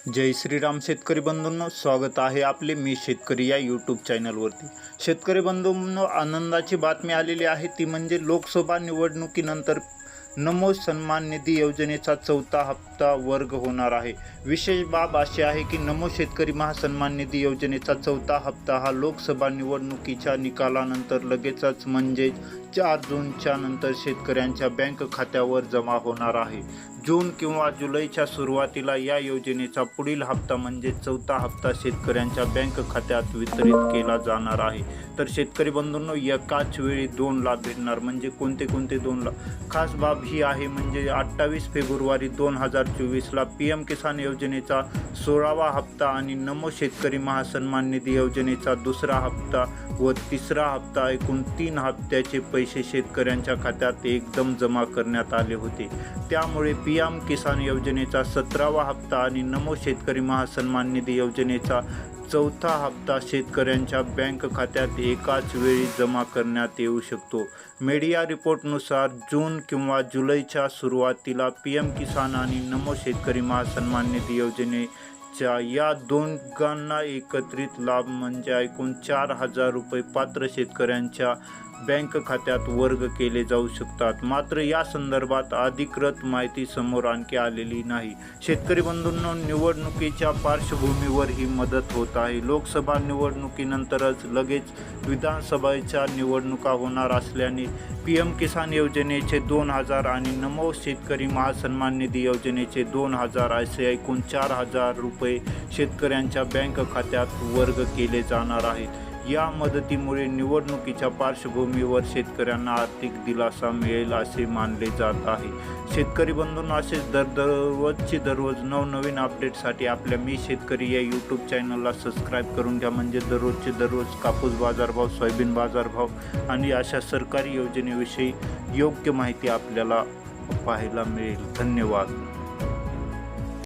जय श्रीराम शेतकरी बंधूंनो, स्वागत आहे आपले मी शेतकरी या यूट्यूब चॅनलवरती। शेतकरी बंधूंनो, आनंदाची बातमी आलेली आहे ती म्हणजे लोकसभा निवडणुकीनंतर नमो सन्मान निधी योजनेचा चौथा हप्ता वर्ग होणार आहे। विशेष बाब अशी आहे की नमो शेतकरी महासन्मान निधी योजनेचा चौथा हप्ता हा लोकसभा निवडणुकीच्या निकालानंतर लगेचच म्हणजे 4 जूनच्या नंतर शेतकऱ्यांच्या बँक खात्यावर जमा होणार आहे। जून किंवा जुलैच्या सुरुवातीला या योजनेचा पुढील हप्ता म्हणजे चौथा हप्ता शेतकऱ्यांच्या बँक खात्यात वितरित केला जाणार आहे। तर शेतकरी बंधूंनो, एकाच वेळी 2 लाभ भेटणार म्हणजे कोणते 2 लाभ? खास बाब ही आहे म्हणजे 28 फेब्रुवारी 2024ला PM किसान योजनेचा 16वा हप्ता आणि नमो शेतकरी महासन्मान निधी योजनेचा 2रा हप्ता व 3रा हप्ता एकूण 3 हप्त्याचे पैसे शेतकऱ्यांच्या खात्यात एकदम जमा करण्यात आले होते। त्यामुळे PM किसान योजनेचा 17वा हप्ता आणि नमो शेतकरी महासन्मान निधी योजनेचा चौथा हप्ता शेतकऱ्यांच्या बँक खात्यात एकाच वेळी जमा करण्यात येऊ शकतो। मीडिया रिपोर्टनुसार जून किंवा जुलैच्या सुरुवातीला PM किसान आणि नमो शेतकरी महासन्मान निधी योजनेच्या या दोघांना एकत्रित लाभ म्हणजे एकूण 4,000 रुपये पात्र शेतकऱ्यांच्या बँक खात्यात वर्ग केले जाऊ शकतात। मात्र या संदर्भात अधिकृत माहिती समोर आणखी आलेली नाही। शेतकरी बंधूंनो, निवडणुकीच्या पार्श्वभूमीवर ही मदत होत आहे। लोकसभा निवडणुकीनंतरच लगेच विधानसभेच्या निवडणुका होणार असल्याने PM किसान योजनेचे 2,000 आणि नमो शेतकरी महासन्मान निधी योजनेचे 2,000 असे एकूण 4,000 रुपये शेतकऱ्यांच्या बँक खात्यात वर्ग केले जाणार आहेत। या मदतीमुळे निवडणुकीच्या पार्श्वभूमीवर शेतकऱ्यांना आर्थिक दिलासा मिळेल असे मानले जात आहे। शेतकरी बंधूंनो, असेच दररोज नवनवीन अपडेटसाठी आपल्या मी शेतकरी या यूट्यूब चॅनलला सबस्क्राईब करून घ्या म्हणजे दररोज कापूस बाजारभाव, सोयाबीन बाजारभाव आणि अशा सरकारी योजनेविषयी योग्य माहिती आपल्याला पाहायला मिळेल। धन्यवाद।